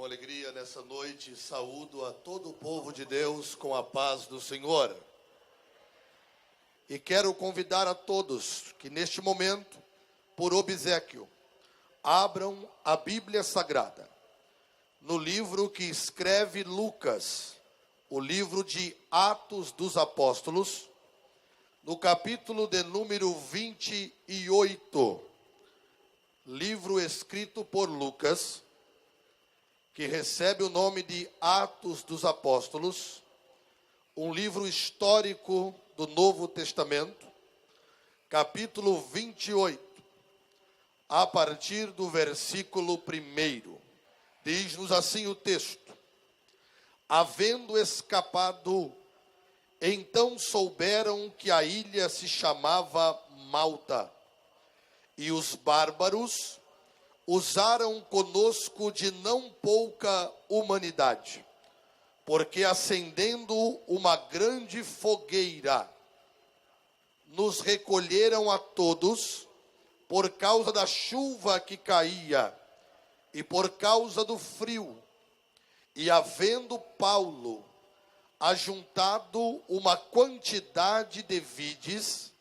alegria nessa noite, saúdo a todo o povo de Deus com a paz do Senhor. E quero convidar a todos que neste momento, por obséquio, abram a Bíblia Sagrada, no livro que escreve Lucas, o livro de Atos dos Apóstolos, no capítulo de número 28, livro escrito por Lucas, que recebe o nome de Atos dos Apóstolos, um livro histórico do Novo Testamento, capítulo 28, a partir do versículo 1. Diz-nos assim o texto: havendo escapado, então souberam que a ilha se chamava Malta, e os bárbaros usaram conosco de não pouca humanidade, porque acendendo uma grande fogueira, nos recolheram a todos por causa da chuva que caía e por causa do frio. E havendo Paulo ajuntado uma quantidade de vides,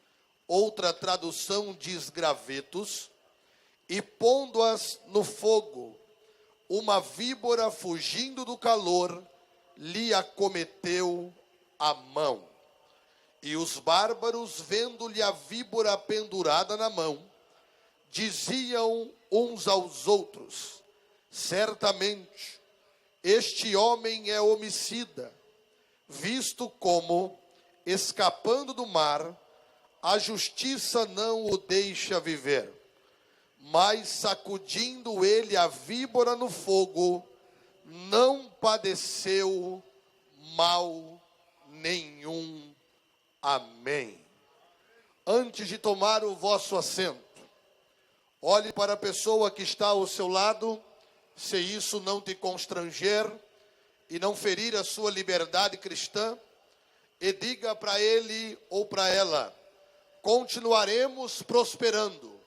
outra tradução diz gravetos, e pondo-as no fogo, uma víbora fugindo do calor lhe acometeu a mão. E os bárbaros, vendo-lhe a víbora pendurada na mão, diziam uns aos outros: certamente este homem é homicida, visto como, escapando do mar, a justiça não o deixa viver. Mas sacudindo ele a víbora no fogo, não padeceu mal nenhum. Amém. Antes de tomar o vosso assento, olhe para a pessoa que está ao seu lado, se isso não te constranger e não ferir a sua liberdade cristã, e diga para ele ou para ela: continuaremos prosperando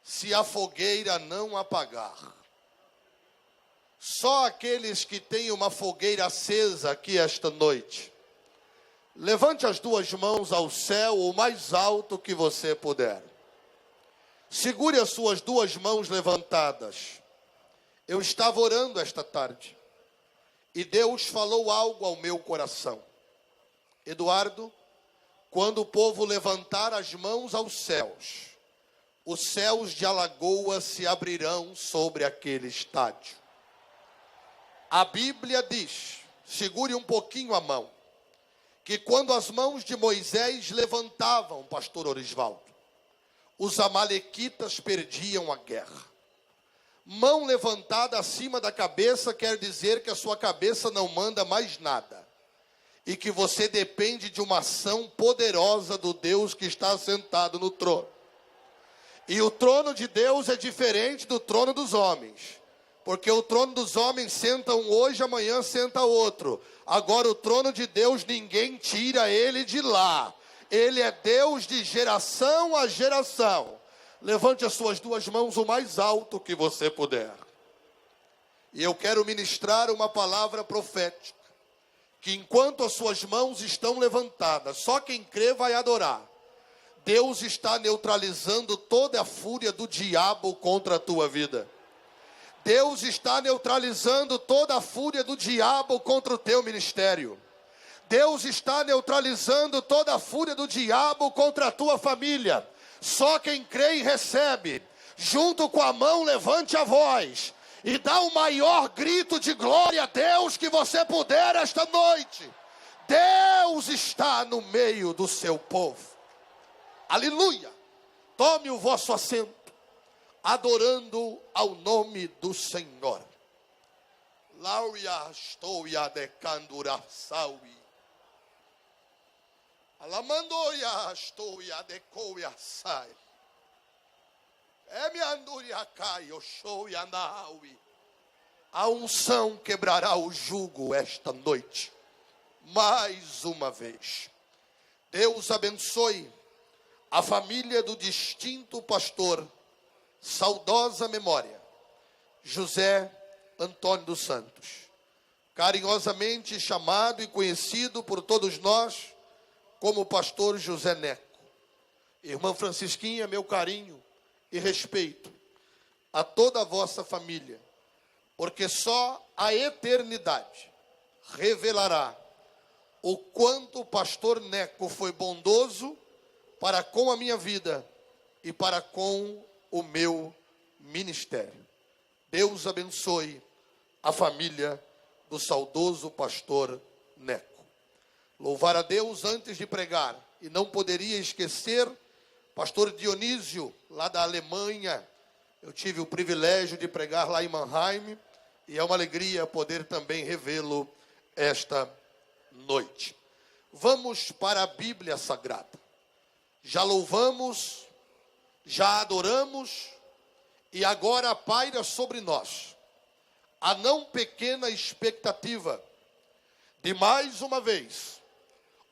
se a fogueira não apagar. Só aqueles que têm uma fogueira acesa aqui esta noite, levante as duas mãos ao céu o mais alto que você puder. Segure as suas duas mãos levantadas. Eu estava orando esta tarde e Deus falou algo ao meu coração. Eduardo, quando o povo levantar as mãos aos céus, os céus de Alagoas se abrirão sobre aquele estádio. A Bíblia diz, segure um pouquinho a mão, que quando as mãos de Moisés levantavam, pastor Orisvaldo, os amalequitas perdiam a guerra. Mão levantada acima da cabeça quer dizer que a sua cabeça não manda mais nada, e que você depende de uma ação poderosa do Deus que está sentado no trono. E o trono de Deus é diferente do trono dos homens, porque o trono dos homens senta um hoje, amanhã senta outro. Agora o trono de Deus, ninguém tira ele de lá. Ele é Deus de geração a geração. Levante as suas duas mãos o mais alto que você puder. E eu quero ministrar uma palavra profética, que enquanto as suas mãos estão levantadas, só quem crê vai adorar. Deus está neutralizando toda a fúria do diabo contra a tua vida. Deus está neutralizando toda a fúria do diabo contra o teu ministério. Deus está neutralizando toda a fúria do diabo contra a tua família. Só quem crê e recebe, junto com a mão, levante a voz e dá o maior grito de glória a Deus que você puder esta noite. Deus está no meio do seu povo. Aleluia! Tome o vosso assento, adorando ao nome do Senhor. Lauria estou ya de candura saui. Alamandoia estou ya de coia sai. É me anduria cai o show ya naui. A unção quebrará o jugo esta noite. Mais uma vez. Deus abençoe a família do distinto pastor, saudosa memória, José Antônio dos Santos, carinhosamente chamado e conhecido por todos nós como pastor José Neco. Irmã Francisquinha, meu carinho e respeito a toda a vossa família, porque só a eternidade revelará o quanto o pastor Neco foi bondoso para com a minha vida e para com o meu ministério. Deus abençoe a família do saudoso pastor Neco. Louvar a Deus antes de pregar, e não poderia esquecer pastor Dionísio, lá da Alemanha. Eu tive o privilégio de pregar lá em Mannheim, e é uma alegria poder também revê-lo esta noite. Vamos para a Bíblia Sagrada. Já louvamos, já adoramos, e agora paira sobre nós a não pequena expectativa de mais uma vez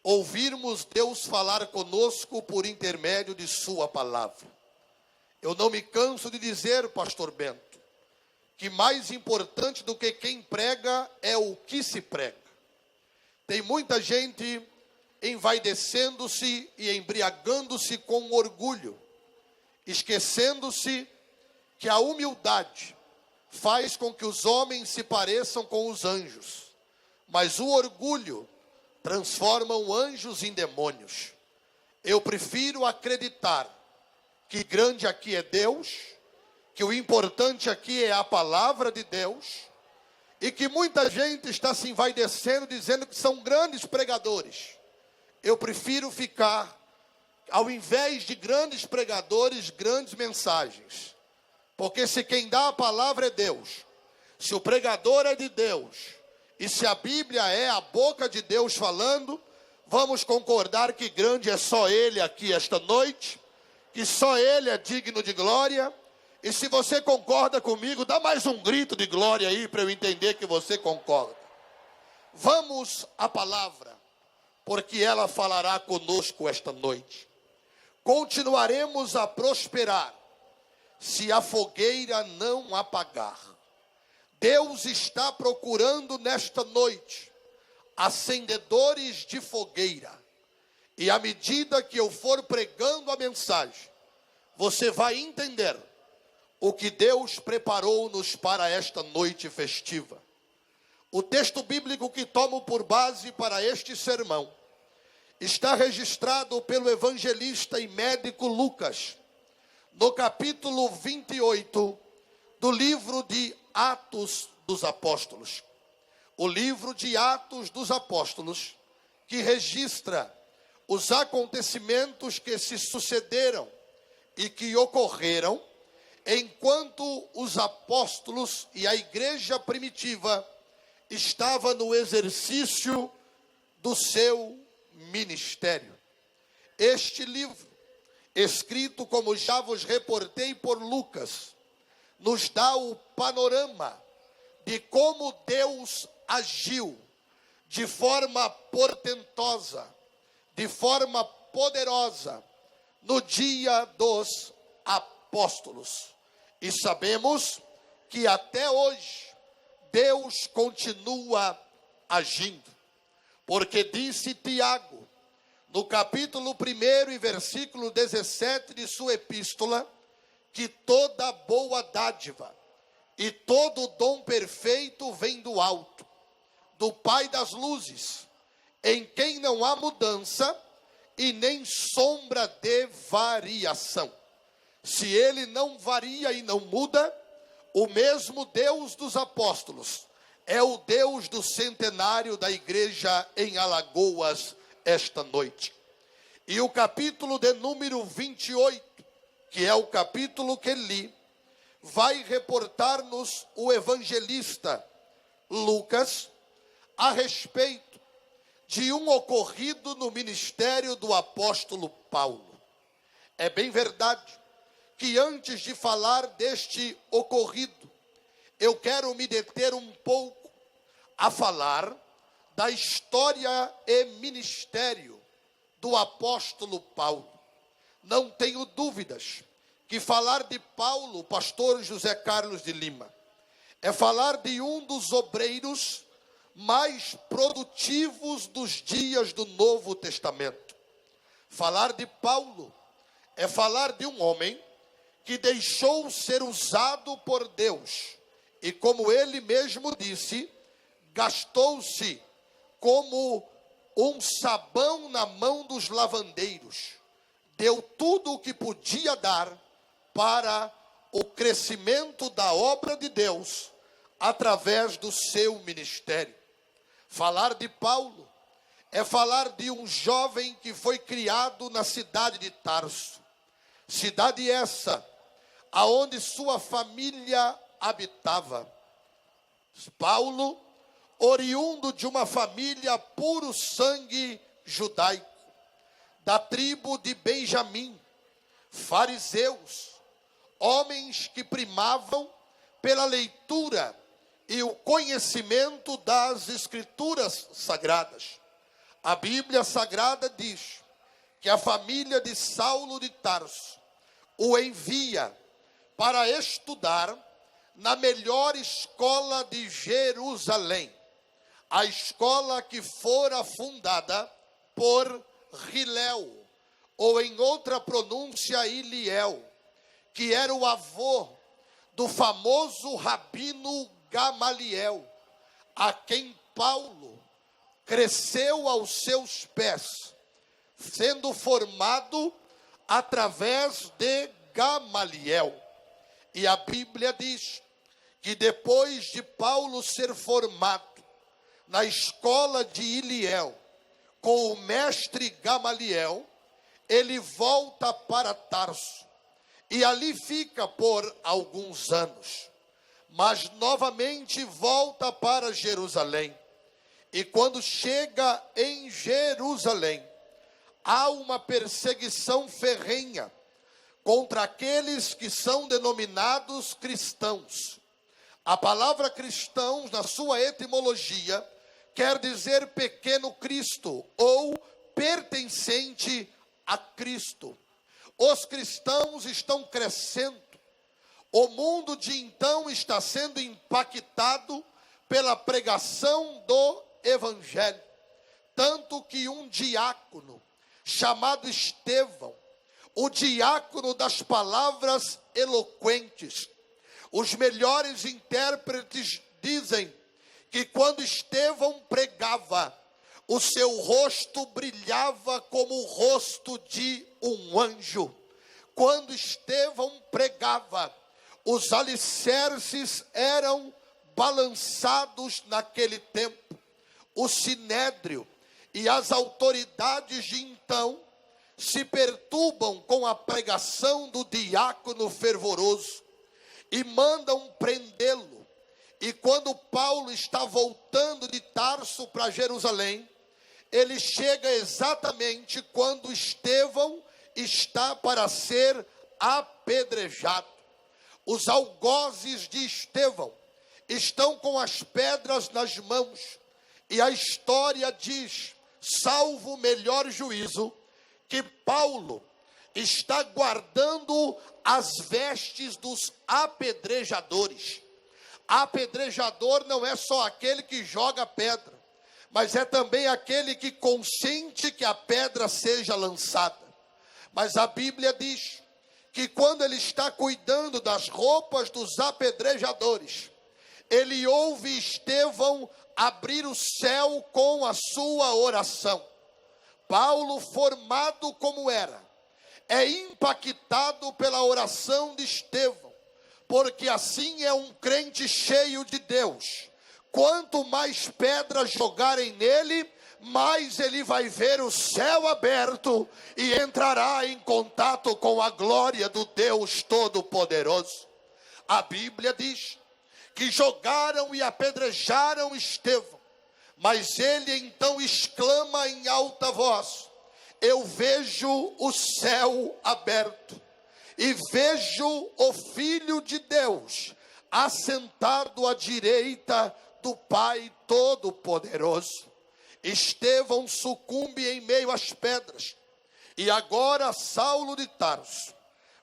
ouvirmos Deus falar conosco por intermédio de sua palavra. Eu não me canso de dizer, pastor Bento, que mais importante do que quem prega é o que se prega. Tem muita gente envaidecendo-se e embriagando-se com orgulho, esquecendo-se que a humildade faz com que os homens se pareçam com os anjos, mas o orgulho transforma anjos em demônios. Eu prefiro acreditar que grande aqui é Deus, que o importante aqui é a palavra de Deus, e que muita gente está se envaidecendo dizendo que são grandes pregadores. Eu prefiro ficar, ao invés de grandes pregadores, grandes mensagens. Porque se quem dá a palavra é Deus, se o pregador é de Deus, e se a Bíblia é a boca de Deus falando, vamos concordar que grande é só Ele aqui esta noite, que só Ele é digno de glória. E se você concorda comigo, dá mais um grito de glória aí para eu entender que você concorda. Vamos à palavra, porque ela falará conosco esta noite. Continuaremos a prosperar se a fogueira não apagar. Deus está procurando nesta noite acendedores de fogueira. E à medida que eu for pregando a mensagem, você vai entender o que Deus preparou-nos para esta noite festiva. O texto bíblico que tomo por base para este sermão está registrado pelo evangelista e médico Lucas, no capítulo 28 do livro de Atos dos Apóstolos. O livro de Atos dos Apóstolos, que registra os acontecimentos que se sucederam e que ocorreram enquanto os apóstolos e a igreja primitiva estava no exercício do seu ministério. Este livro, escrito, como já vos reportei, por Lucas, nos dá o panorama de como Deus agiu de forma portentosa, de forma poderosa, no dia dos apóstolos. E sabemos que até hoje Deus continua agindo, porque disse Tiago, no capítulo 1 e versículo 17 de sua epístola, que toda boa dádiva e todo dom perfeito vem do alto, do Pai das luzes, em quem não há mudança e nem sombra de variação. Se ele não varia e não muda, o mesmo Deus dos apóstolos é o Deus do centenário da igreja em Alagoas esta noite. E o capítulo de número 28, que é o capítulo que li, vai reportar-nos o evangelista Lucas a respeito de um ocorrido no ministério do apóstolo Paulo. É bem verdade que antes de falar deste ocorrido, eu quero me deter um pouco a falar da história e ministério do apóstolo Paulo. Não tenho dúvidas que falar de Paulo, pastor José Carlos de Lima, é falar de um dos obreiros mais produtivos dos dias do Novo Testamento. Falar de Paulo é falar de um homem que deixou ser usado por Deus e, como ele mesmo disse, gastou-se como um sabão na mão dos lavandeiros. Deu tudo o que podia dar para o crescimento da obra de Deus através do seu ministério. Falar de Paulo é falar de um jovem que foi criado na cidade de Tarso. Cidade essa, aonde sua família habitava. Paulo, oriundo de uma família puro sangue judaico, da tribo de Benjamim, fariseus, homens que primavam pela leitura e o conhecimento das escrituras sagradas. A Bíblia Sagrada diz que a família de Saulo de Tarso o envia para estudar na melhor escola de Jerusalém, a escola que fora fundada por Hilel, ou em outra pronúncia, Iliel, que era o avô do famoso rabino Gamaliel, a quem Paulo cresceu aos seus pés, sendo formado através de Gamaliel. E a Bíblia diz que depois de Paulo ser formado na escola de Iliel, com o mestre Gamaliel, ele volta para Tarso e ali fica por alguns anos, mas novamente volta para Jerusalém. E quando chega em Jerusalém, há uma perseguição ferrenha contra aqueles que são denominados cristãos. A palavra cristãos, na sua etimologia, quer dizer pequeno Cristo ou pertencente a Cristo. Os cristãos estão crescendo. O mundo de então está sendo impactado pela pregação do Evangelho. Tanto que um diácono chamado Estevão, o diácono das palavras eloquentes, os melhores intérpretes dizem que quando Estevão pregava, o seu rosto brilhava como o rosto de um anjo. Quando Estevão pregava, os alicerces eram balançados naquele tempo. O sinédrio e as autoridades de então se perturbam com a pregação do diácono fervoroso e mandam prendê-lo. E quando Paulo está voltando de Tarso para Jerusalém, ele chega exatamente quando Estevão está para ser apedrejado. Os algozes de Estevão estão com as pedras nas mãos, e a história diz, salvo o melhor juízo, que Paulo está guardando as vestes dos apedrejadores. Apedrejador não é só aquele que joga pedra, mas é também aquele que consente que a pedra seja lançada. Mas a Bíblia diz que quando ele está cuidando das roupas dos apedrejadores, ele ouve Estevão abrir o céu com a sua oração. Paulo, formado como era, é impactado pela oração de Estevão, porque assim é um crente cheio de Deus. Quanto mais pedras jogarem nele, mais ele vai ver o céu aberto e entrará em contato com a glória do Deus Todo-Poderoso. A Bíblia diz que jogaram e apedrejaram Estevão, mas ele então exclama em alta voz: eu vejo o céu aberto e vejo o Filho de Deus assentado à direita do Pai Todo-Poderoso. Estevão sucumbe em meio às pedras, e agora Saulo de Tarso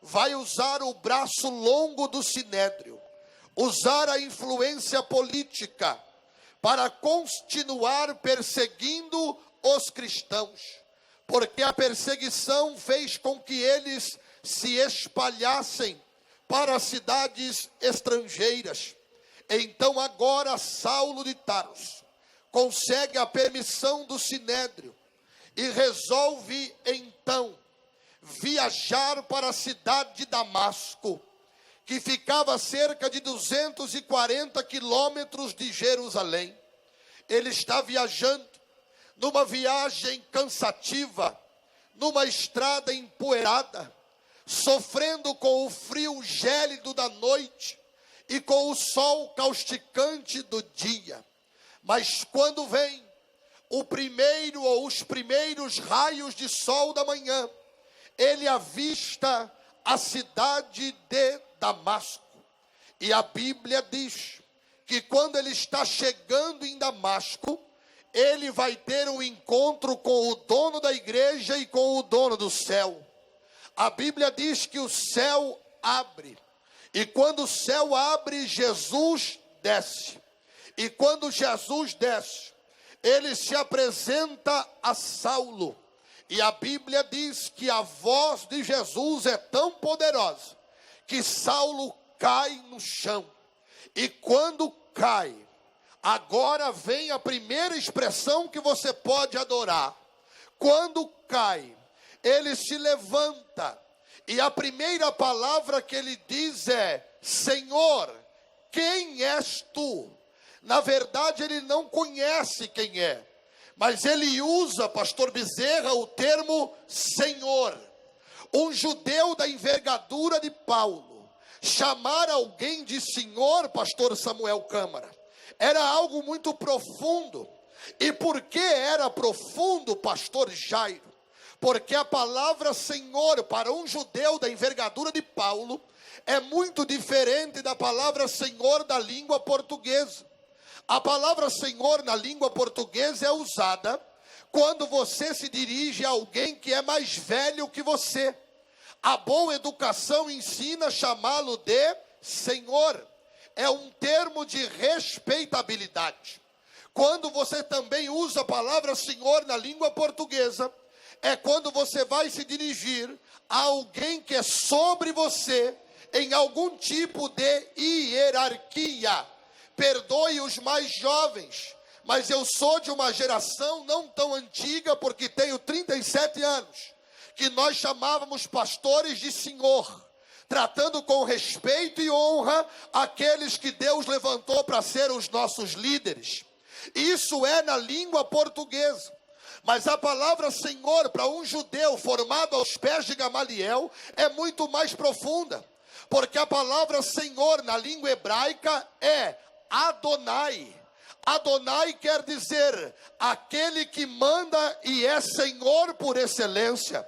vai usar o braço longo do sinédrio, usar a influência política para continuar perseguindo os cristãos, porque a perseguição fez com que eles se espalhassem para cidades estrangeiras. Então agora Saulo de Tarso consegue a permissão do Sinédrio e resolve então viajar para a cidade de Damasco, que ficava a cerca de 240 quilômetros de Jerusalém. Ele está viajando numa viagem cansativa, numa estrada empoeirada, sofrendo com o frio gélido da noite e com o sol causticante do dia. Mas quando vem o primeiro ou os primeiros raios de sol da manhã, ele avista a cidade de Damasco. E a Bíblia diz que quando ele está chegando em Damasco, ele vai ter um encontro com o dono da igreja e com o dono do céu. A Bíblia diz que o céu abre. E quando o céu abre, Jesus desce. E quando Jesus desce, ele se apresenta a Saulo. E a Bíblia diz que a voz de Jesus é tão poderosa que Saulo cai no chão. E quando cai, agora vem a primeira expressão que você pode adorar. Quando cai, ele se levanta. E a primeira palavra que ele diz é: Senhor, quem és tu? Na verdade, ele não conhece quem é, mas ele usa, pastor Bezerra, o termo Senhor. Um judeu da envergadura de Paulo chamar alguém de Senhor, pastor Samuel Câmara, era algo muito profundo. E por que era profundo, pastor Jairo? Porque a palavra Senhor para um judeu da envergadura de Paulo é muito diferente da palavra Senhor da língua portuguesa. A palavra Senhor na língua portuguesa é usada quando você se dirige a alguém que é mais velho que você. A boa educação ensina a chamá-lo de Senhor. É um termo de respeitabilidade. Quando você também usa a palavra Senhor na língua portuguesa, é quando você vai se dirigir a alguém que é sobre você em algum tipo de hierarquia. Perdoe os mais jovens, mas eu sou de uma geração não tão antiga, porque tenho 37 anos, que nós chamávamos pastores de senhor, tratando com respeito e honra aqueles que Deus levantou para ser os nossos líderes. Isso é na língua portuguesa. Mas a palavra Senhor para um judeu formado aos pés de Gamaliel é muito mais profunda. Porque a palavra Senhor na língua hebraica é Adonai. Adonai quer dizer aquele que manda e é Senhor por excelência.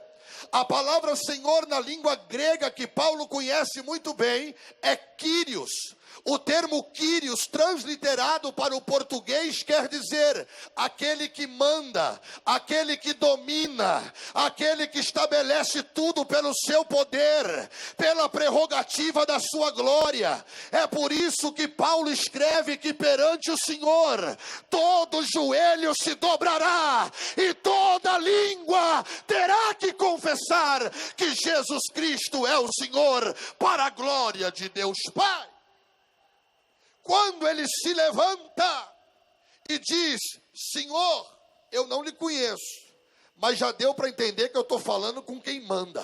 A palavra Senhor na língua grega, que Paulo conhece muito bem, é Kyrios. O termo Kyrios, transliterado para o português, quer dizer aquele que manda, aquele que domina, aquele que estabelece tudo pelo seu poder, pela prerrogativa da sua glória. É por isso que Paulo escreve que perante o Senhor todo joelho se dobrará e toda língua terá que confessar que Jesus Cristo é o Senhor, para a glória de Deus Pai. Quando ele se levanta e diz: Senhor, eu não lhe conheço, mas já deu para entender que eu estou falando com quem manda.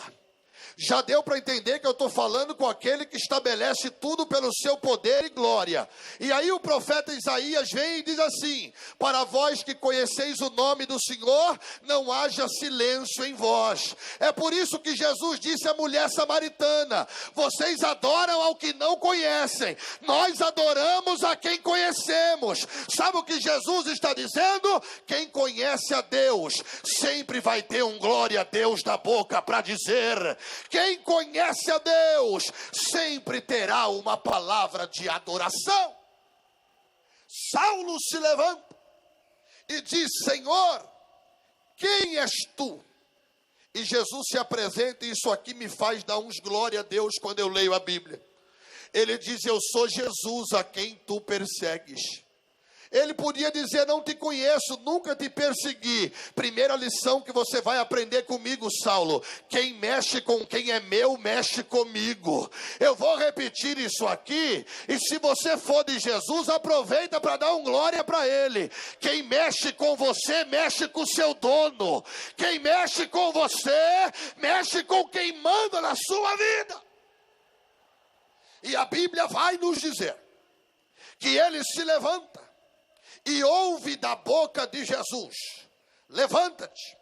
Já deu para entender que eu estou falando com aquele que estabelece tudo pelo seu poder e glória. E aí o profeta Isaías vem e diz assim: para vós que conheceis o nome do Senhor, não haja silêncio em vós. É por isso que Jesus disse à mulher samaritana: vocês adoram ao que não conhecem, nós adoramos a quem conhecemos. Sabe o que Jesus está dizendo? Quem conhece a Deus sempre vai ter um glória a Deus na boca para dizer. Quem conhece a Deus sempre terá uma palavra de adoração. Saulo se levanta e diz: Senhor, quem és tu? E Jesus se apresenta, e isso aqui me faz dar uns glória a Deus quando eu leio a Bíblia. Ele diz: eu sou Jesus a quem tu persegues. Ele podia dizer: não te conheço, nunca te persegui. Primeira lição que você vai aprender comigo, Saulo: quem mexe com quem é meu, mexe comigo. Eu vou repetir isso aqui, e se você for de Jesus, aproveita para dar glória para ele. Quem mexe com você, mexe com o seu dono. Quem mexe com você, mexe com quem manda na sua vida. E a Bíblia vai nos dizer que ele se levanta e ouve da boca de Jesus: levanta-te,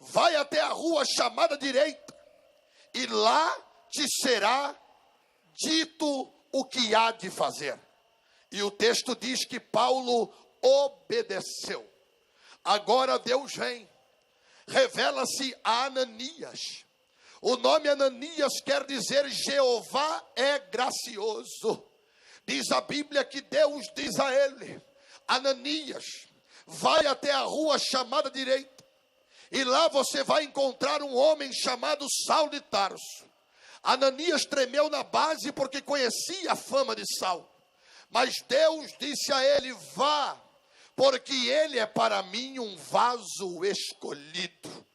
vai até a rua chamada direita, e lá te será dito o que há de fazer. E o texto diz que Paulo obedeceu. Agora Deus vem, revela-se a Ananias. O nome Ananias quer dizer Jeová é gracioso. Diz a Bíblia que Deus diz a ele: Ananias, vai até a rua chamada direita, e lá você vai encontrar um homem chamado Saulo de Tarso. Ananias tremeu na base porque conhecia a fama de Saulo, mas Deus disse a ele: vá, porque ele é para mim um vaso escolhido.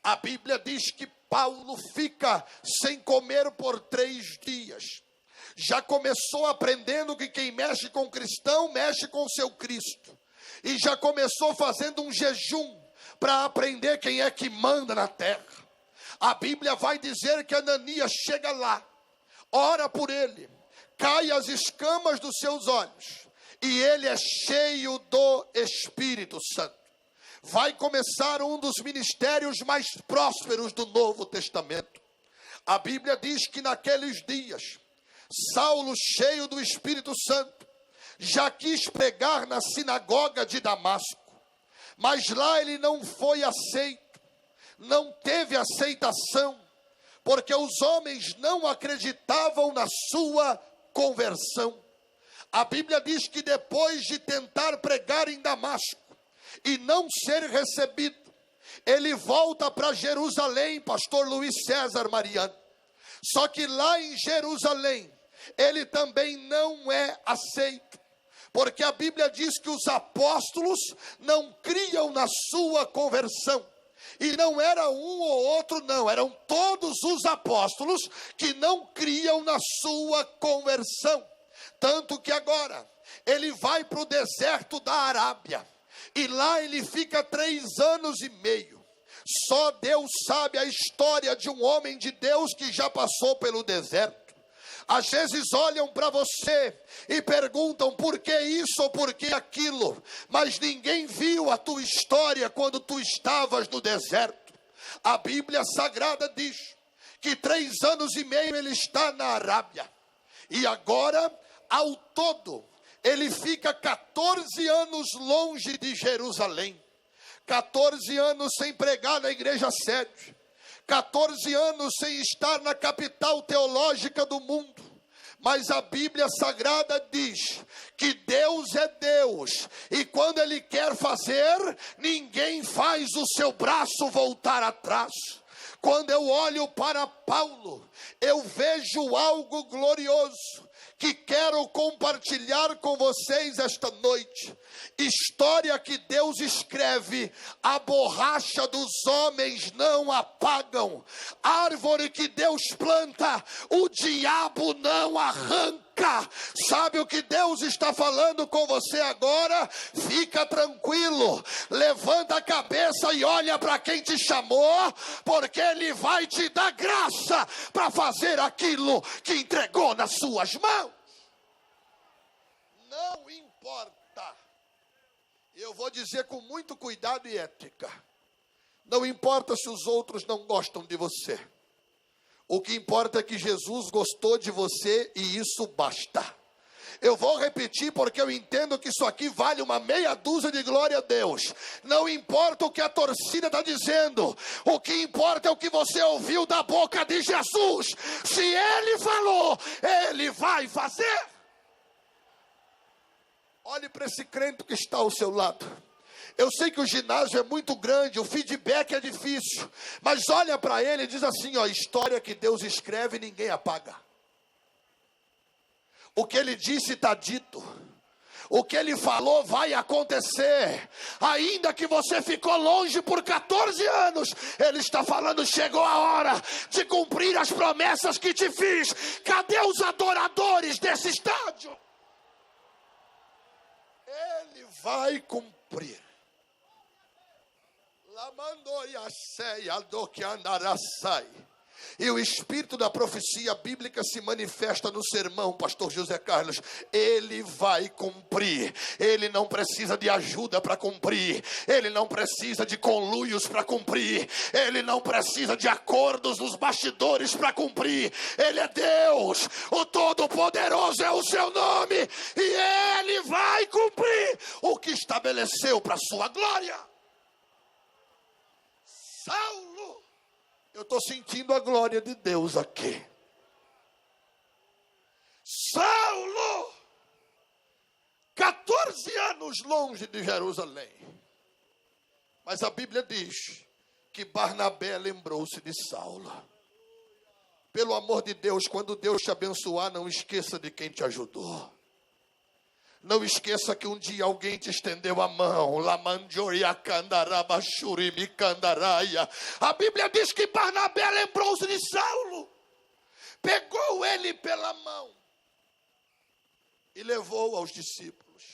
A Bíblia diz que Paulo fica sem comer por 3 dias. Já começou aprendendo que quem mexe com cristão, mexe com seu Cristo. E já começou fazendo um jejum para aprender quem é que manda na terra. A Bíblia vai dizer que Ananias chega lá, ora por ele, cai as escamas dos seus olhos, e ele é cheio do Espírito Santo. Vai começar um dos ministérios mais prósperos do Novo Testamento. A Bíblia diz que naqueles dias, Saulo, cheio do Espírito Santo, já quis pregar na sinagoga de Damasco, mas lá ele não foi aceito, não teve aceitação, porque os homens não acreditavam na sua conversão. A Bíblia diz que depois de tentar pregar em Damasco e não ser recebido, ele volta para Jerusalém, pastor Luiz César Mariano. Só que lá em Jerusalém, ele também não é aceito, porque a Bíblia diz que os apóstolos não criam na sua conversão. E não era um ou outro, não, eram todos os apóstolos que não criam na sua conversão. Tanto que agora ele vai para o deserto da Arábia, e lá ele fica 3 anos e meio. Só Deus sabe a história de um homem de Deus que já passou pelo deserto. Às vezes olham para você e perguntam por que isso ou por que aquilo, mas ninguém viu a tua história quando tu estavas no deserto. A Bíblia Sagrada diz que 3 anos e meio ele está na Arábia, e agora, ao todo, ele fica 14 anos longe de Jerusalém, 14 anos sem pregar na igreja sede, 14 anos sem estar na capital teológica do mundo. Mas a Bíblia Sagrada diz que Deus é Deus, e quando Ele quer fazer, ninguém faz o seu braço voltar atrás. Quando eu olho para Paulo, eu vejo algo glorioso que quero compartilhar com vocês esta noite. História que Deus escreve, a borracha dos homens não apagam. Árvore que Deus planta, o diabo não arranca. Sabe o que Deus está falando com você agora? Fica tranquilo, levanta a cabeça e olha para quem te chamou, porque Ele vai te dar graça para fazer aquilo que entregou nas suas mãos. Não importa, eu vou dizer com muito cuidado e ética, não importa se os outros não gostam de você. O que importa é que Jesus gostou de você, e isso basta. Eu vou repetir porque eu entendo que isso aqui vale uma meia dúzia de glória a Deus. Não importa o que a torcida está dizendo, o que importa é o que você ouviu da boca de Jesus. Se Ele falou, Ele vai fazer. Olhe para esse crente que está ao seu lado. Eu sei que o ginásio é muito grande, o feedback é difícil, mas olha para ele e diz assim, ó: história que Deus escreve, ninguém apaga. O que ele disse está dito. O que ele falou vai acontecer. Ainda que você ficou longe por 14 anos, ele está falando, chegou a hora de cumprir as promessas que te fiz. Cadê os adoradores desse estádio? Ele vai cumprir. E o espírito da profecia bíblica se manifesta no sermão, pastor José Carlos. Ele vai cumprir. Ele não precisa de ajuda para cumprir. Ele não precisa de conluios para cumprir. Ele não precisa de acordos nos bastidores para cumprir. Ele é Deus. O Todo-Poderoso é o seu nome. E Ele vai cumprir o que estabeleceu para a sua glória. Saulo, eu estou sentindo a glória de Deus aqui. Saulo, 14 anos longe de Jerusalém. Mas a Bíblia diz que Barnabé lembrou-se de Saulo. Pelo amor de Deus, quando Deus te abençoar, não esqueça de quem te ajudou. Não esqueça que um dia alguém te estendeu a mão. A Bíblia diz que Barnabé lembrou-se de Saulo. Pegou ele pela mão e levou aos discípulos.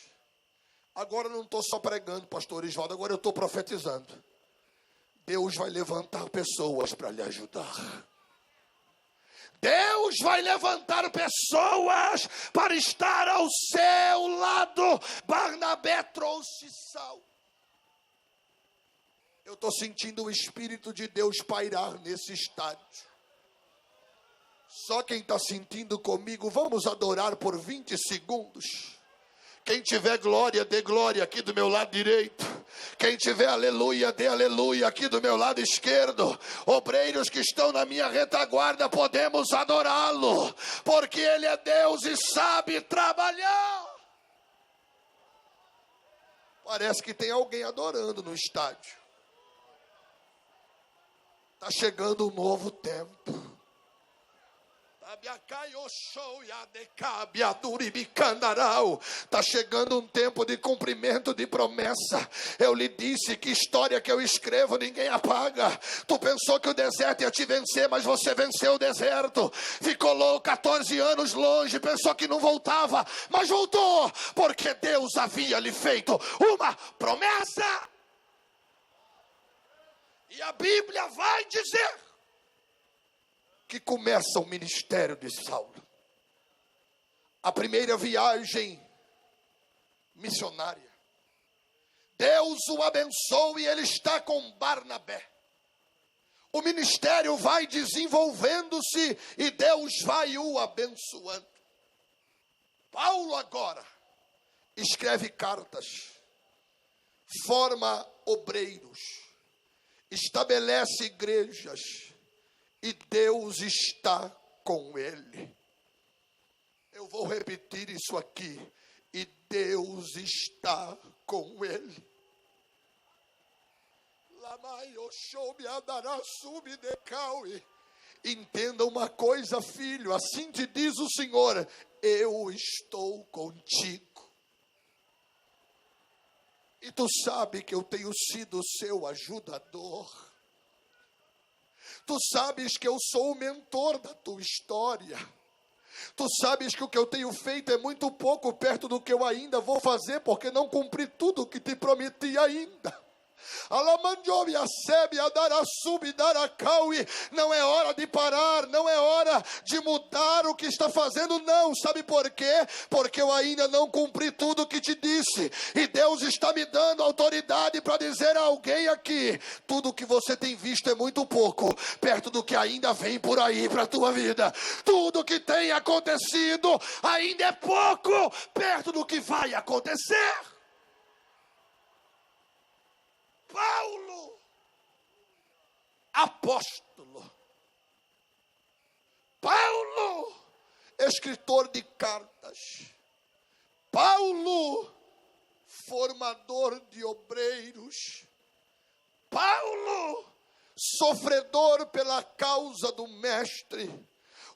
Agora eu não estou só pregando, pastor Isvaldo, agora eu estou profetizando. Deus vai levantar pessoas para lhe ajudar. Deus vai levantar pessoas para estar ao seu lado. Barnabé trouxe Saulo. Eu estou sentindo o Espírito de Deus pairar nesse estádio. Só quem está sentindo comigo, vamos adorar por 20 segundos. Quem tiver glória, dê glória aqui do meu lado direito. Quem tiver aleluia, dê aleluia aqui do meu lado esquerdo. Obreiros que estão na minha retaguarda, podemos adorá-lo, porque Ele é Deus e sabe trabalhar. Parece que tem alguém adorando no estádio. Está chegando um novo tempo. Está chegando um tempo de cumprimento de promessa. Eu lhe disse que história que eu escrevo ninguém apaga. Tu pensou que o deserto ia te vencer, mas você venceu o deserto. Ficou 14 anos longe, pensou que não voltava, mas voltou, porque Deus havia lhe feito uma promessa. E a Bíblia vai dizer que começa o ministério de Saulo. A primeira viagem missionária. Deus o abençoa e ele está com Barnabé. O ministério vai desenvolvendo-se e Deus vai o abençoando. Paulo agora escreve cartas, forma obreiros, estabelece igrejas, e Deus está com ele. Eu vou repetir isso aqui. E Deus está com ele. Entenda uma coisa, filho. Assim te diz o Senhor: eu estou contigo. E tu sabe que eu tenho sido seu ajudador. Tu sabes que eu sou o mentor da tua história. Tu sabes que o que eu tenho feito é muito pouco perto do que eu ainda vou fazer, porque não cumpri tudo o que te prometi ainda. Não é hora de parar, não é hora de mudar o que está fazendo, não. Sabe por quê? Porque eu ainda não cumpri tudo o que te disse. E Deus está me dando autoridade para dizer a alguém aqui: tudo que você tem visto é muito pouco perto do que ainda vem por aí para a tua vida. Tudo que tem acontecido ainda é pouco perto do que vai acontecer. Paulo, apóstolo. Paulo, escritor de cartas. Paulo, formador de obreiros. Paulo, sofredor pela causa do mestre.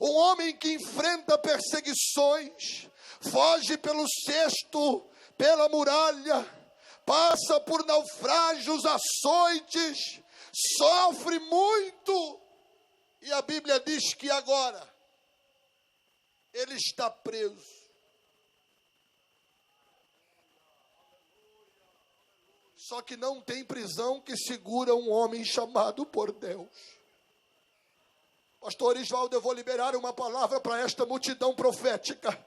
Um homem que enfrenta perseguições, foge pelo cesto, pela muralha, passa por naufrágios, açoites, sofre muito. E a Bíblia diz que agora ele está preso. Só que não tem prisão que segura um homem chamado por Deus. Pastor Isvaldo, eu vou liberar uma palavra para esta multidão profética.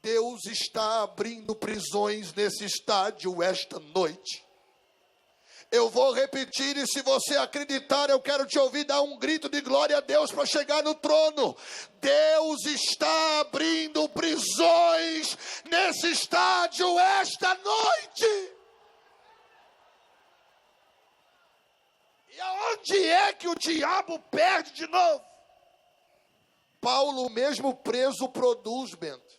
Deus está abrindo prisões nesse estádio esta noite. Eu vou repetir, e se você acreditar, eu quero te ouvir dar um grito de glória a Deus para chegar no trono. Deus está abrindo prisões nesse estádio esta noite. E aonde é que o diabo perde de novo? Paulo, mesmo preso, produz, Bento.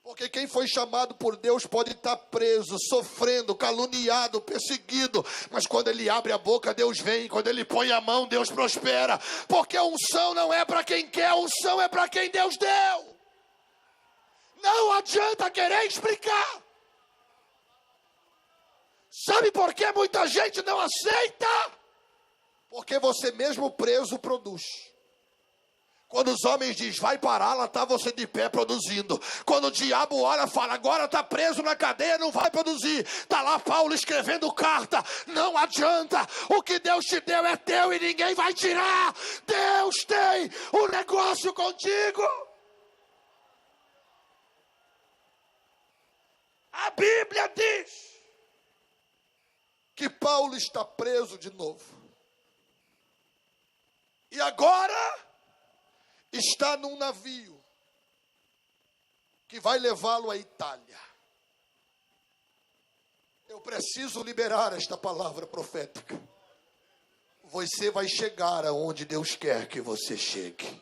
Porque quem foi chamado por Deus pode estar preso, sofrendo, caluniado, perseguido. Mas quando ele abre a boca, Deus vem. Quando ele põe a mão, Deus prospera. Porque a unção não é para quem quer, a unção é para quem Deus deu. Não adianta querer explicar. Sabe por que muita gente não aceita? Porque você mesmo preso produz. Quando os homens dizem, vai parar, lá está você de pé produzindo. Quando o diabo olha e fala, agora está preso na cadeia, não vai produzir. Está lá Paulo escrevendo carta. Não adianta, o que Deus te deu é teu e ninguém vai tirar. Deus tem um negócio contigo. A Bíblia diz que Paulo está preso de novo. E agora está num navio que vai levá-lo à Itália. Eu preciso liberar esta palavra profética. Você vai chegar aonde Deus quer que você chegue.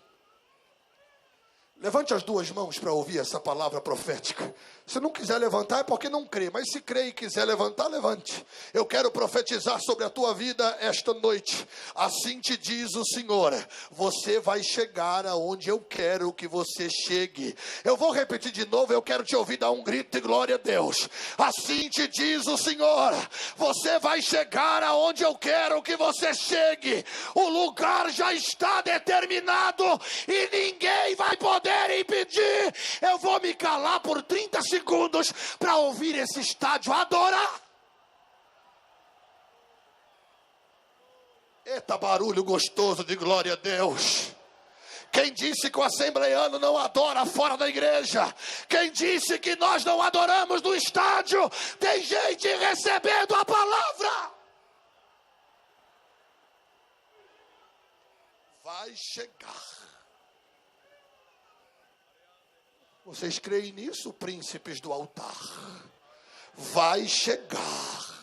Levante as duas mãos para ouvir essa palavra profética. Se não quiser levantar é porque não crê, mas se crê e quiser levantar, levante. Eu quero profetizar sobre a tua vida esta noite. Assim te diz o Senhor, você vai chegar aonde eu quero que você chegue. Eu vou repetir de novo, eu quero te ouvir dar um grito de glória a Deus. Assim te diz o Senhor, você vai chegar aonde eu quero que você chegue. O lugar já está determinado e ninguém vai poder impedir. Eu vou me calar por 30 segundos para ouvir esse estádio adorar. Eita, barulho gostoso de glória a Deus. Quem disse que o assembleiano não adora fora da igreja? Quem disse que nós não adoramos no estádio? Tem gente recebendo a palavra. Vai chegar. Vocês creem nisso, príncipes do altar? Vai chegar.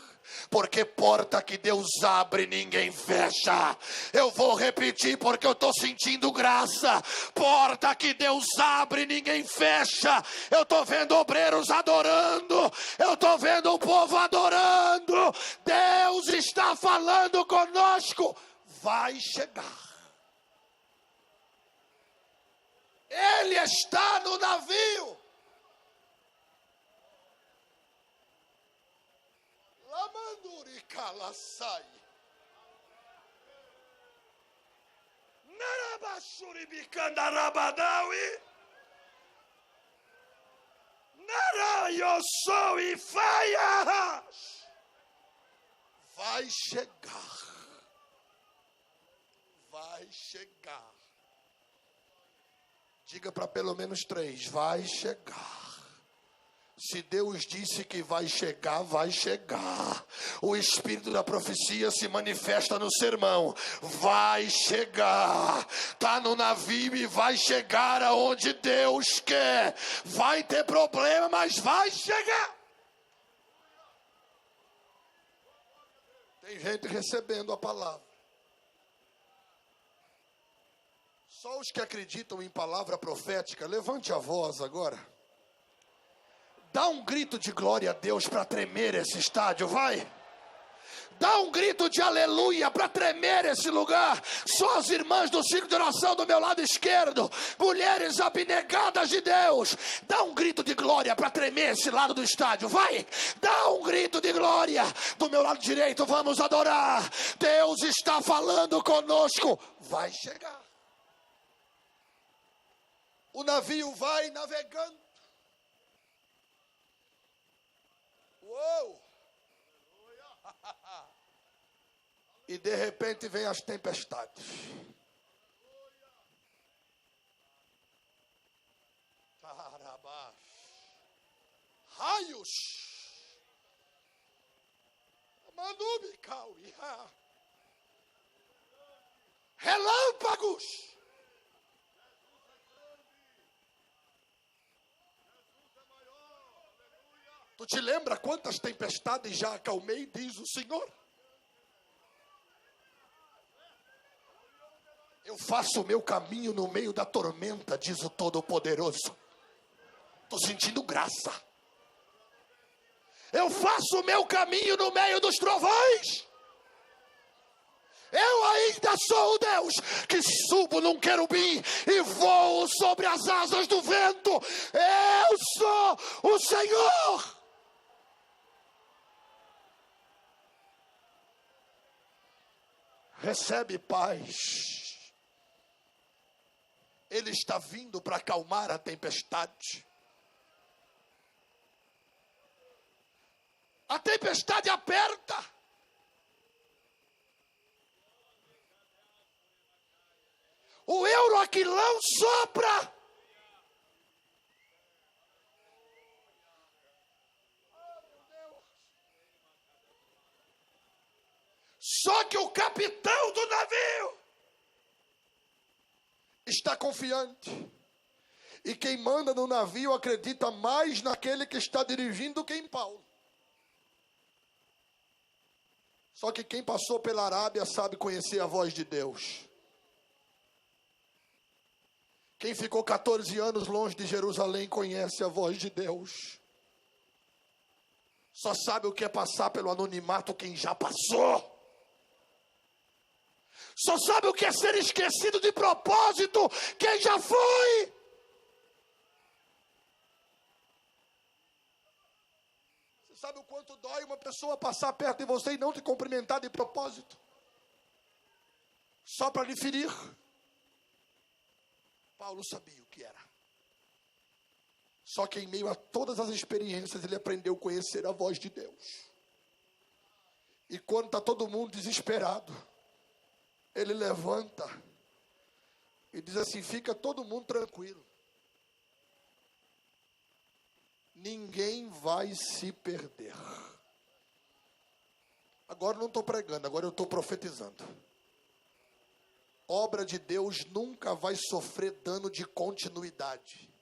Porque porta que Deus abre, ninguém fecha. Eu vou repetir porque eu estou sentindo graça. Porta que Deus abre, ninguém fecha. Eu estou vendo obreiros adorando. Eu estou vendo o povo adorando. Deus está falando conosco. Vai chegar. Ele está no navio. Lamanduri kalasai. Narabashuri bikandarabadawi. Narayosoi faias. Vai chegar. Vai chegar. Diga para pelo menos 3, vai chegar. Se Deus disse que vai chegar, vai chegar. O espírito da profecia se manifesta no sermão. Vai chegar. Está no navio e vai chegar aonde Deus quer. Vai ter problema, mas vai chegar. Tem gente recebendo a palavra. Só os que acreditam em palavra profética, levante a voz agora. Dá um grito de glória a Deus para tremer esse estádio, vai. Dá um grito de aleluia para tremer esse lugar. Só as irmãs do ciclo de oração do meu lado esquerdo, mulheres abnegadas de Deus, dá um grito de glória para tremer esse lado do estádio. Vai, dá um grito de glória. Do meu lado direito, vamos adorar. Deus está falando conosco. Vai chegar. O navio vai navegando. Uou! E de repente vem as tempestades. Raios. Relâmpagos. Tu te lembra quantas tempestades já acalmei, diz o Senhor? Eu faço o meu caminho no meio da tormenta, diz o Todo-Poderoso. Estou sentindo graça. Eu faço o meu caminho no meio dos trovões. Eu ainda sou o Deus que subo num querubim e voo sobre as asas do vento. Eu sou o Senhor. Recebe paz. Ele está vindo para acalmar a tempestade. A tempestade aperta. O euroaquilão sopra. Só que o capitão do navio está confiante. E quem manda no navio acredita mais naquele que está dirigindo do que em Paulo. Só que quem passou pela Arábia sabe conhecer a voz de Deus. Quem ficou 14 anos longe de Jerusalém conhece a voz de Deus. Só sabe o que é passar pelo anonimato quem já passou. Só sabe o que é ser esquecido de propósito quem já foi. Você sabe o quanto dói uma pessoa passar perto de você e não te cumprimentar de propósito? Só para lhe ferir. Paulo sabia o que era. Só que em meio a todas as experiências ele aprendeu a conhecer a voz de Deus. E quando está todo mundo desesperado, ele levanta e diz assim: fica todo mundo tranquilo. Ninguém vai se perder. Agora eu não estou pregando, agora eu estou profetizando. Obra de Deus nunca vai sofrer dano de continuidade.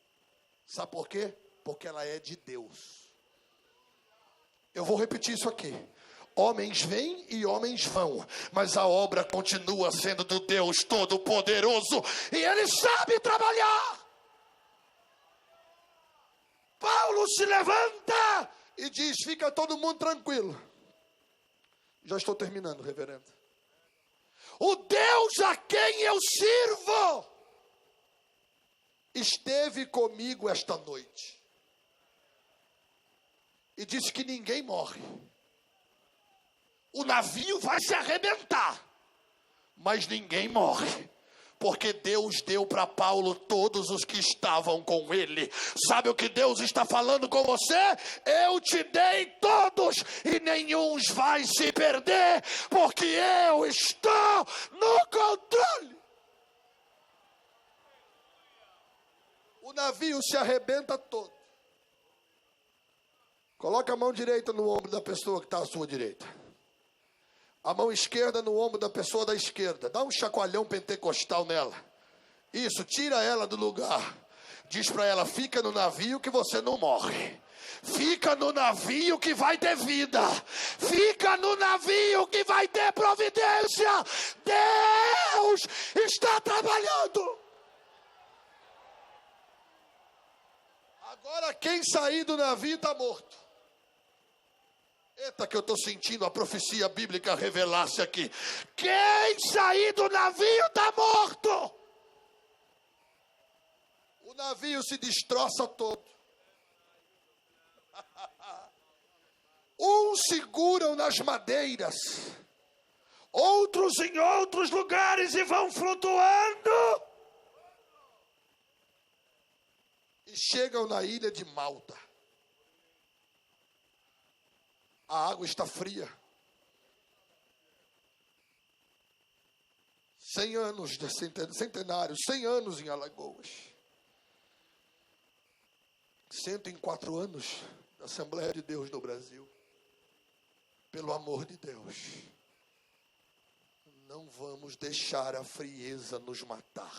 Sabe por quê? Porque ela é de Deus. Eu vou repetir isso aqui. Homens vêm e homens vão, mas a obra continua sendo do Deus Todo-Poderoso, e Ele sabe trabalhar. Paulo se levanta e diz: fica todo mundo tranquilo. Já estou terminando, reverendo. O Deus a quem eu sirvo esteve comigo esta noite e disse que ninguém morre. O navio vai se arrebentar, mas ninguém morre, porque Deus deu para Paulo todos os que estavam com ele. Sabe o que Deus está falando com você? Eu te dei todos e nenhum vai se perder, porque eu estou no controle. O navio se arrebenta todo. Coloca a mão direita no ombro da pessoa que está à sua direita. A mão esquerda no ombro da pessoa da esquerda. Dá um chacoalhão pentecostal nela. Isso, tira ela do lugar. Diz para ela: fica no navio que você não morre. Fica no navio que vai ter vida. Fica no navio que vai ter providência. Deus está trabalhando. Agora quem sair do navio está morto. Eita, que eu estou sentindo a profecia bíblica revelar-se aqui. Quem sair do navio está morto. O navio se destroça todo. Uns seguram nas madeiras, outros em outros lugares e vão flutuando. E chegam na ilha de Malta. A água está fria. 100 anos de centenário, 100 anos em Alagoas. 104 anos da Assembleia de Deus no Brasil. Pelo amor de Deus, não vamos deixar a frieza nos matar.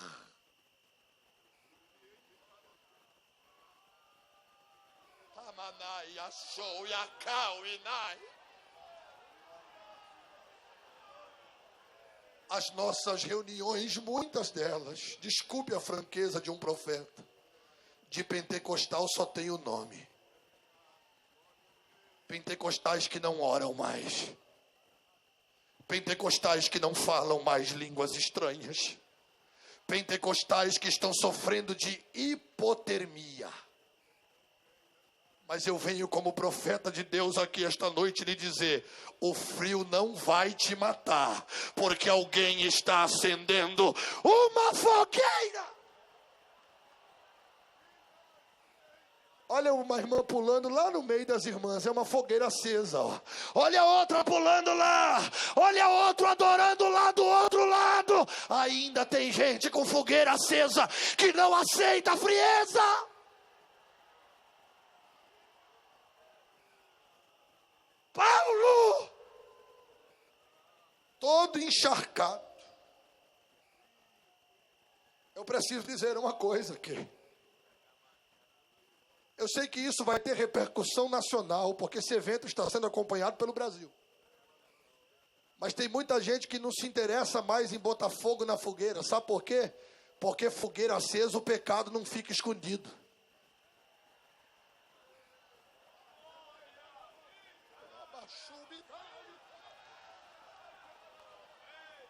As nossas reuniões, muitas delas, desculpe a franqueza de um profeta, de pentecostal só tem o nome. Pentecostais que não oram mais. Pentecostais que não falam mais línguas estranhas. Pentecostais que estão sofrendo de hipotermia. Mas eu venho como profeta de Deus aqui esta noite lhe dizer: o frio não vai te matar, porque alguém está acendendo uma fogueira. Olha uma irmã pulando lá no meio das irmãs, é uma fogueira acesa. Ó. Olha outra pulando lá, olha outro adorando lá do outro lado. Ainda tem gente com fogueira acesa que não aceita a frieza. Paulo, todo encharcado. Eu preciso dizer uma coisa aqui. Eu sei que isso vai ter repercussão nacional, porque esse evento está sendo acompanhado pelo Brasil. Mas tem muita gente que não se interessa mais em botar fogo na fogueira. Sabe por quê? Porque fogueira acesa, o pecado não fica escondido.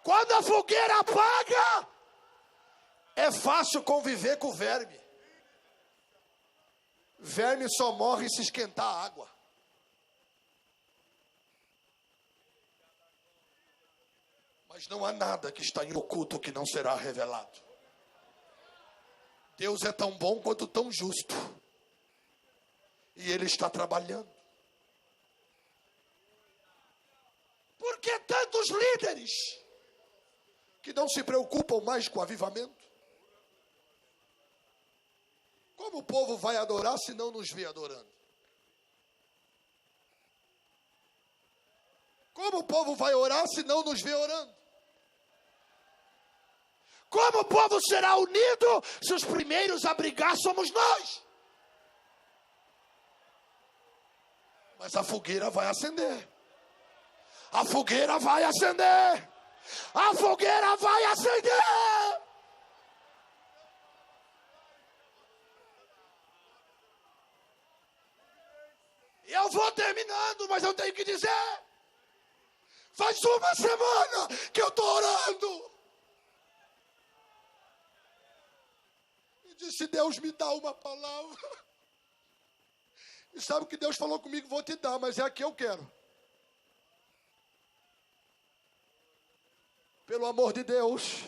Quando a fogueira apaga, é fácil conviver com o verme. Verme só morre se esquentar a água. Mas não há nada que está em oculto que não será revelado. Deus é tão bom quanto tão justo. E Ele está trabalhando. Por que tantos líderes que não se preocupam mais com o avivamento? Como o povo vai adorar se não nos vê adorando? Como o povo vai orar se não nos vê orando? Como o povo será unido se os primeiros a brigar somos nós? Mas a fogueira vai acender. A fogueira vai acender. A fogueira vai acender. Eu vou terminando, mas eu tenho que dizer. Faz uma semana que eu estou orando. E disse: Deus, me dá uma palavra. E sabe o que Deus falou comigo? Vou te dar, mas é a que eu quero. Pelo amor de Deus,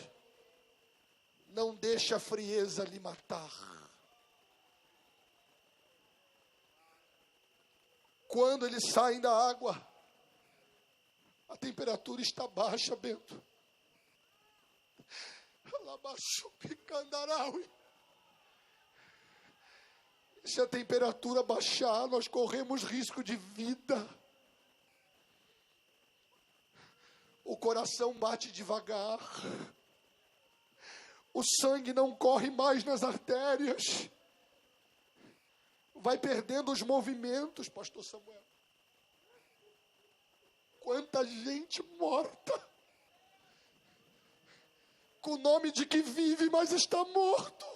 não deixe a frieza lhe matar. Quando eles saem da água, a temperatura está baixa, Bento. Se a temperatura baixar, nós corremos risco de vida. O coração bate devagar. O sangue não corre mais nas artérias. Vai perdendo os movimentos, pastor Samuel. Quanta gente morta. Com o nome de que vive, mas está morto.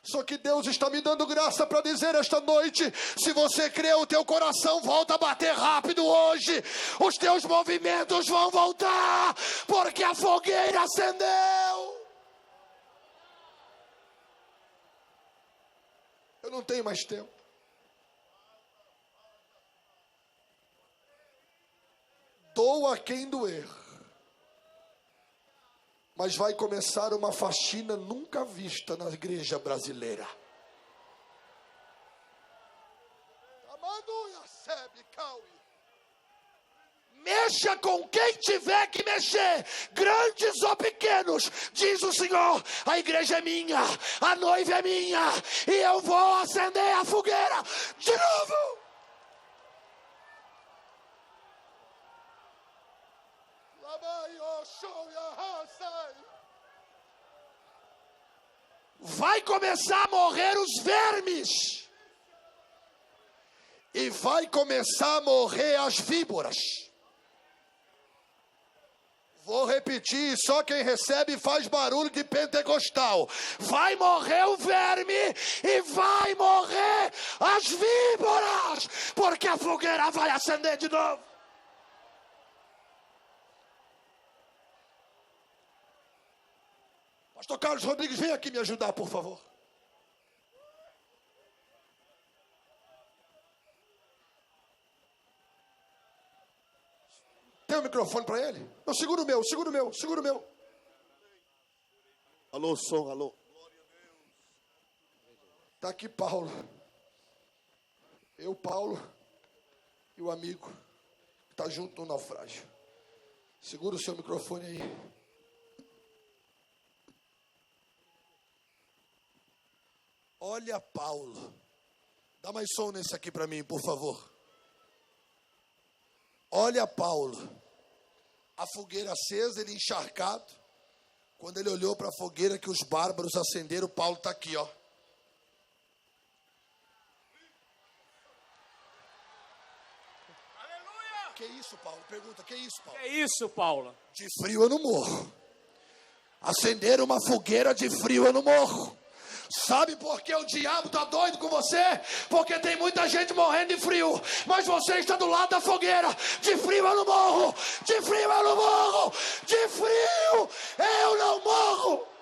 Só que Deus está me dando graça para dizer esta noite: se você crê, o teu coração volta a bater rápido hoje. Os teus movimentos vão voltar, porque a fogueira acendeu. Eu não tenho mais tempo. Doa quem doer. Mas vai começar uma faxina nunca vista na igreja brasileira. Mexa com quem tiver que mexer, grandes ou pequenos, diz o Senhor: a igreja é minha, a noiva é minha, e eu vou acender a fogueira de novo. Vai começar a morrer os vermes. E vai começar a morrer as víboras. Vou repetir, só quem recebe faz barulho de pentecostal. Vai morrer o verme e vai morrer as víboras, porque a fogueira vai acender de novo. Pastor Carlos Rodrigues, vem aqui me ajudar, por favor. Tem o microfone para ele? Não, segura o meu, segura o meu, segura o meu. Alô, som, alô. Está aqui Paulo. Eu, Paulo e o amigo que está junto no naufrágio. Segura o seu microfone aí. Olha Paulo. Dá mais som nesse aqui para mim, por favor. Olha Paulo. A fogueira acesa, ele encharcado. Quando ele olhou para a fogueira que os bárbaros acenderam, Paulo está aqui, ó. Aleluia! Que isso, Paulo? Pergunta, que isso, Paulo? Que isso, Paulo? De frio eu não morro. Acenderam uma fogueira, de frio eu não morro. Sabe por que o diabo está doido com você? Porque tem muita gente morrendo de frio, mas você está do lado da fogueira. De frio eu não morro, de frio eu não morro, de frio eu não morro.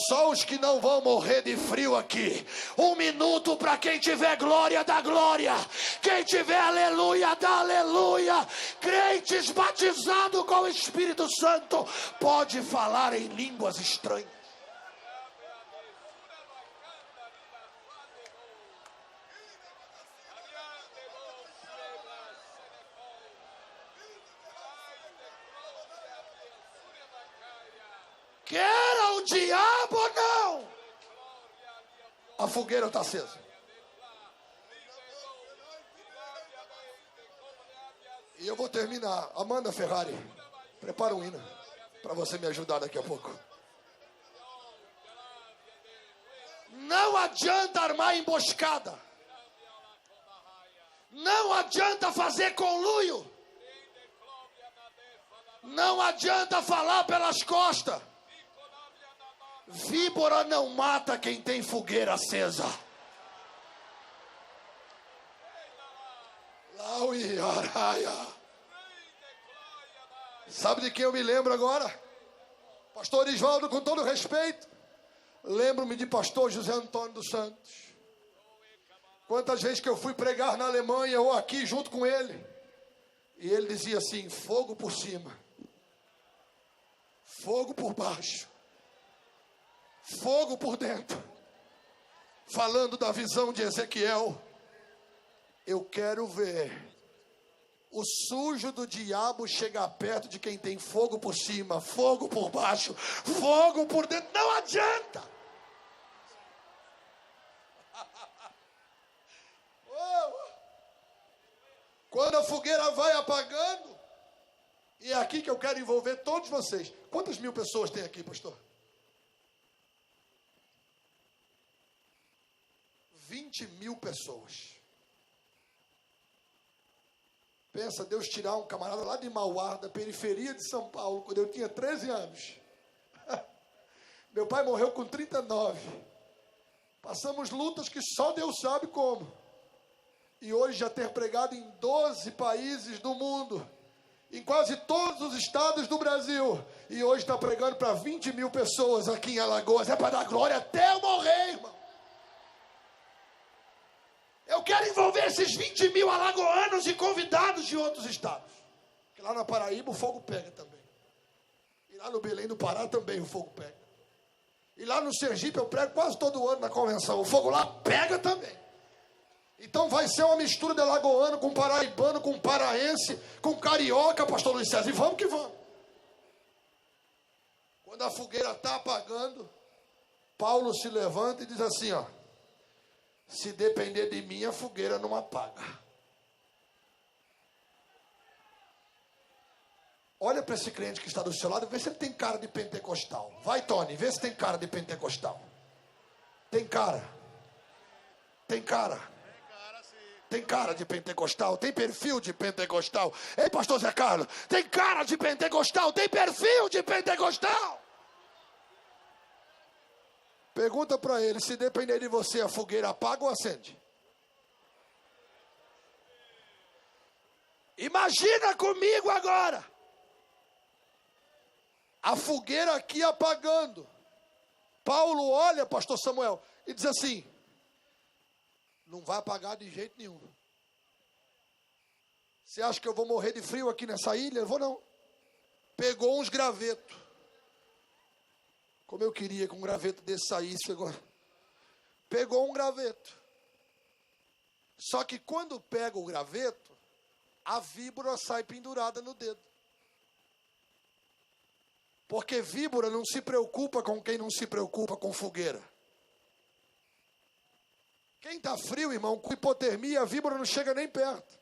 Só os que não vão morrer de frio aqui. 1 minuto para quem tiver glória, dá glória. Quem tiver aleluia, dá aleluia. Crentes batizados com o Espírito Santo pode falar em línguas estranhas. Queira o diabo ou não, a fogueira está acesa. E eu vou terminar. Amanda Ferrari, prepara um hino para você me ajudar daqui a pouco. Não adianta armar emboscada. Não adianta fazer conluio. Não adianta falar pelas costas. Víbora não mata quem tem fogueira acesa. Laui Araia. Sabe de quem eu me lembro agora? Pastor Isvaldo, com todo respeito. Lembro-me de pastor José Antônio dos Santos. Quantas vezes que eu fui pregar na Alemanha ou aqui junto com ele. E ele dizia assim: fogo por cima, fogo por baixo, fogo por dentro. Falando da visão de Ezequiel. Eu quero ver o sujo do diabo chegar perto de quem tem fogo por cima, fogo por baixo, fogo por dentro. Não adianta. Quando a fogueira vai apagando, e é aqui que eu quero envolver todos vocês. Quantas mil pessoas tem aqui, pastor? 20.000 pessoas. Pensa, Deus tirar um camarada lá de Mauá, da periferia de São Paulo, quando eu tinha 13 anos, Meu pai morreu com 39. Passamos lutas que só Deus sabe como. E hoje já ter pregado em 12 países do mundo, em quase todos os estados do Brasil. E hoje está pregando para 20 mil pessoas aqui em Alagoas. É para dar glória até eu morrer, irmão. Eu quero envolver esses 20 mil alagoanos e convidados de outros estados. Porque lá na Paraíba o fogo pega também. E lá no Belém do Pará também o fogo pega. E lá no Sergipe eu prego quase todo ano na convenção. O fogo lá pega também. Então vai ser uma mistura de alagoano com paraibano, com paraense, com carioca, pastor Luiz César. E vamos que vamos. Quando a fogueira está apagando, Paulo se levanta e diz assim, ó: se depender de mim, a fogueira não apaga. Olha para esse crente que está do seu lado e vê se ele tem cara de pentecostal. Vai, Tony, vê se tem cara de pentecostal. Tem cara. Tem cara. Tem cara de pentecostal, tem perfil de pentecostal. Ei, pastor Zé Carlos, tem cara de pentecostal, tem perfil de pentecostal. Pergunta para ele, se depender de você, a fogueira apaga ou acende? Imagina comigo agora. A fogueira aqui apagando. Paulo olha, pastor Samuel, e diz assim: não vai apagar de jeito nenhum. Você acha que eu vou morrer de frio aqui nessa ilha? Eu vou não. Pegou uns gravetos. Como eu queria que um graveto desse saísse agora. Pegou um graveto. Só que quando pega o graveto, a víbora sai pendurada no dedo. Porque víbora não se preocupa com quem não se preocupa com fogueira. Quem está frio, irmão, com hipotermia, a víbora não chega nem perto.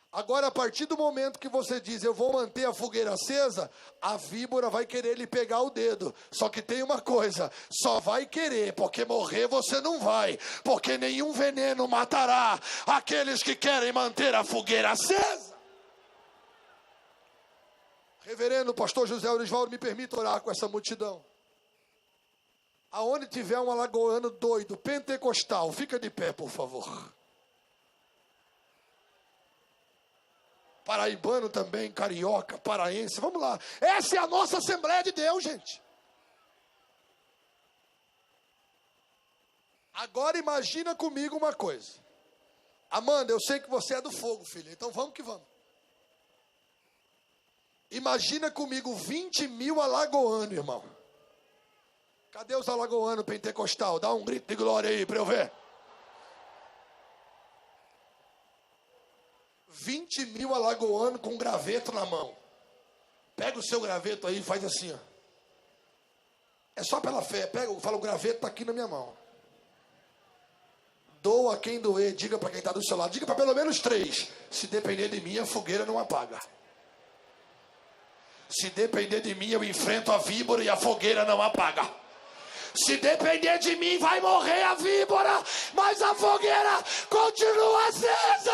Agora, a partir do momento que você diz, eu vou manter a fogueira acesa, a víbora vai querer lhe pegar o dedo. Só que tem uma coisa, só vai querer, porque morrer você não vai. Porque nenhum veneno matará aqueles que querem manter a fogueira acesa. Reverendo pastor José Orisvaldo, me permita orar com essa multidão. Aonde tiver um alagoano doido, pentecostal, fica de pé, por favor. Paraibano também, carioca, paraense, vamos lá. Essa é a nossa Assembleia de Deus, gente. Agora imagina comigo uma coisa. Amanda, eu sei que você é do fogo, filha, então vamos que vamos. Imagina comigo 20 mil alagoanos, irmão. Cadê os alagoanos pentecostal? Dá um grito de glória aí para eu ver. 20 mil alagoanos com graveto na mão. Pega o seu graveto aí e faz assim, ó. É só pela fé. Pega, fala, o graveto está aqui na minha mão. Doa quem doer. Diga para quem está do seu lado. Diga para pelo menos 3. Se depender de mim, a fogueira não apaga. Se depender de mim, eu enfrento a víbora e a fogueira não apaga. Se depender de mim, vai morrer a víbora, mas a fogueira continua acesa.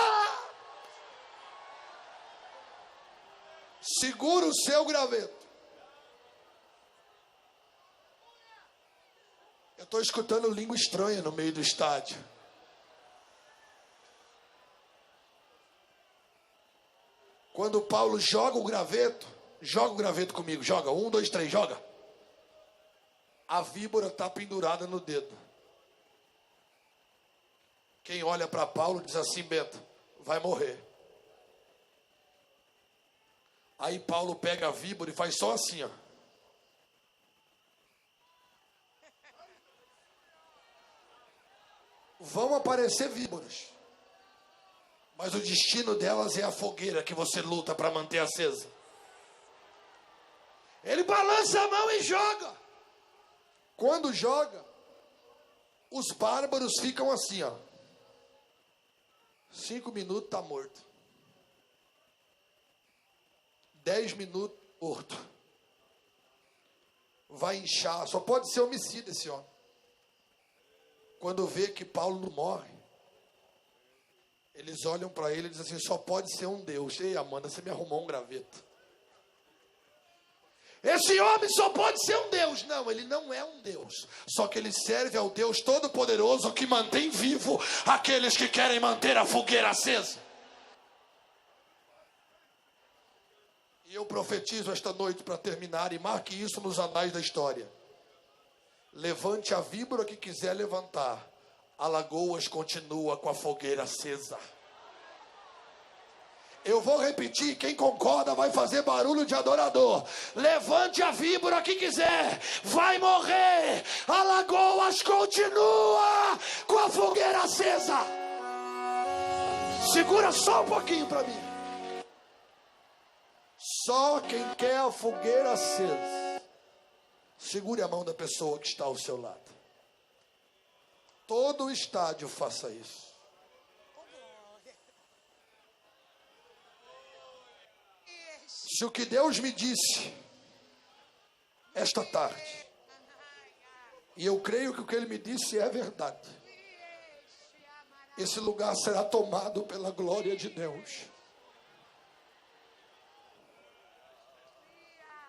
Segura o seu graveto. Eu estou escutando língua estranha no meio do estádio. Quando Paulo joga o graveto comigo, joga, 1, 2, 3, joga. A víbora está pendurada no dedo. Quem olha para Paulo diz assim, Bento, vai morrer. Aí Paulo pega a víbora e faz só assim, ó. Vão aparecer víboras, mas o destino delas é a fogueira que você luta para manter acesa. Ele balança a mão e joga. Quando joga, os bárbaros ficam assim, ó. 5 minutos está morto. 10 minutos morto. Vai inchar. Só pode ser homicida esse homem. Quando vê que Paulo não morre, eles olham para ele e dizem assim, só pode ser um Deus. Ei, Amanda, você me arrumou um graveto. Esse homem só pode ser um Deus. Não, ele não é um Deus. Só que ele serve ao Deus Todo-Poderoso que mantém vivo aqueles que querem manter a fogueira acesa. E eu profetizo esta noite para terminar, e marque isso nos anais da história. Levante a víbora que quiser levantar. Alagoas continua com a fogueira acesa. Eu vou repetir, quem concorda vai fazer barulho de adorador. Levante a víbora que quiser, vai morrer. Alagoas continua com a fogueira acesa. Segura só um pouquinho para mim. Só quem quer a fogueira acesa, segure a mão da pessoa que está ao seu lado. Todo o estádio faça isso. Se o que Deus me disse esta tarde, e eu creio que o que Ele me disse é verdade, esse lugar será tomado pela glória de Deus.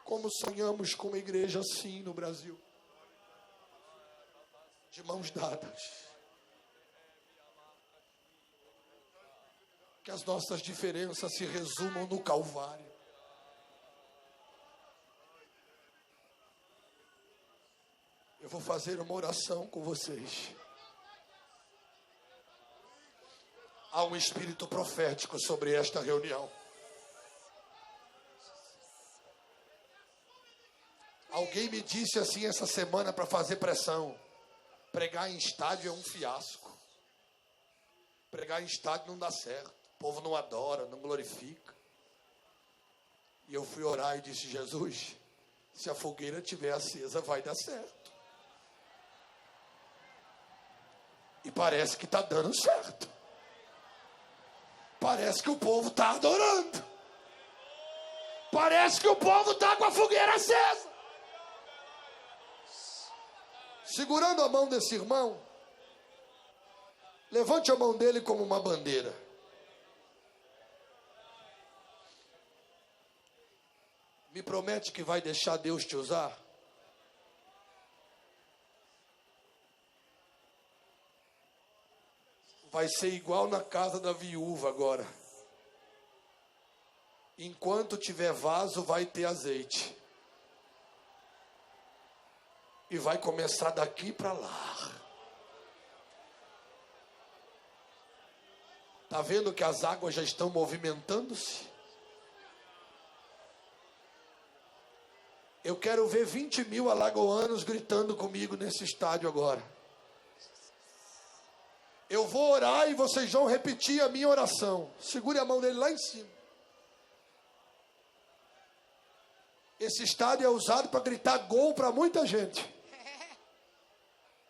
Como sonhamos com uma igreja assim no Brasil, de mãos dadas, que as nossas diferenças se resumam no Calvário. Eu vou fazer uma oração com vocês. Há um espírito profético sobre esta reunião. Alguém me disse assim essa semana para fazer pressão: pregar em estádio é um fiasco. Pregar em estádio não dá certo. O povo não adora, não glorifica. E eu fui orar e disse: Jesus, se a fogueira estiver acesa, vai dar certo. E parece que está dando certo. Parece que o povo está adorando. Parece que o povo está com a fogueira acesa. Segurando a mão desse irmão, levante a mão dele como uma bandeira. Me promete que vai deixar Deus te usar? Vai ser igual na casa da viúva agora. Enquanto tiver vaso, vai ter azeite. E vai começar daqui para lá. Está vendo que as águas já estão movimentando-se? Eu quero ver 20 mil alagoanos gritando comigo nesse estádio agora. Eu vou orar e vocês vão repetir a minha oração. Segure a mão dele lá em cima. Esse estádio é usado para gritar gol para muita gente.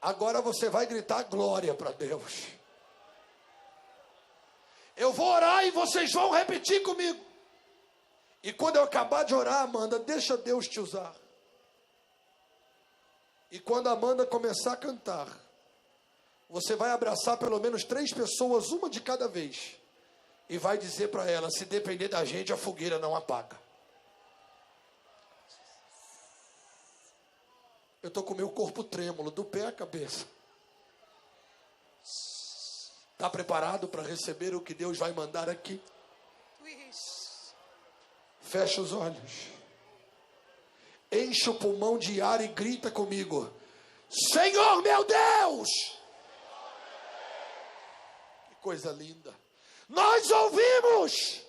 Agora você vai gritar glória para Deus. Eu vou orar e vocês vão repetir comigo. E quando eu acabar de orar, Amanda, deixa Deus te usar. E quando a Amanda começar a cantar, você vai abraçar pelo menos 3 pessoas, uma de cada vez. E vai dizer para ela: se depender da gente, a fogueira não apaga. Eu estou com o meu corpo trêmulo, do pé à cabeça. Está preparado para receber o que Deus vai mandar aqui? Fecha os olhos. Enche o pulmão de ar e grita comigo: Senhor meu Deus! Que coisa linda. Nós ouvimos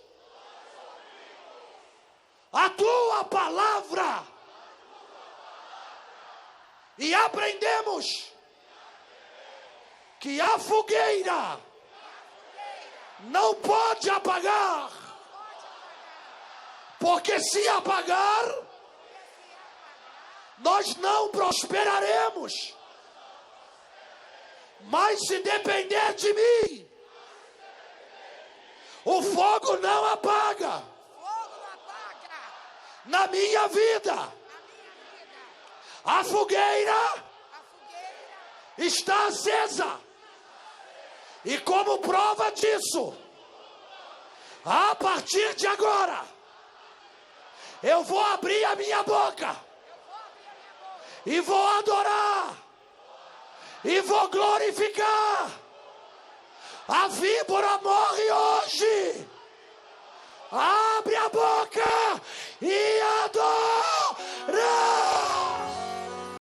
a tua palavra. E aprendemos que a fogueira não pode apagar, porque se apagar, nós não prosperaremos. Mas se depender de mim, o fogo não apaga. Na minha vida, a fogueira está acesa. E como prova disso, a partir de agora, Eu vou abrir a minha boca. E vou adorar. E vou glorificar. A víbora morre hoje. Abre a boca e adora.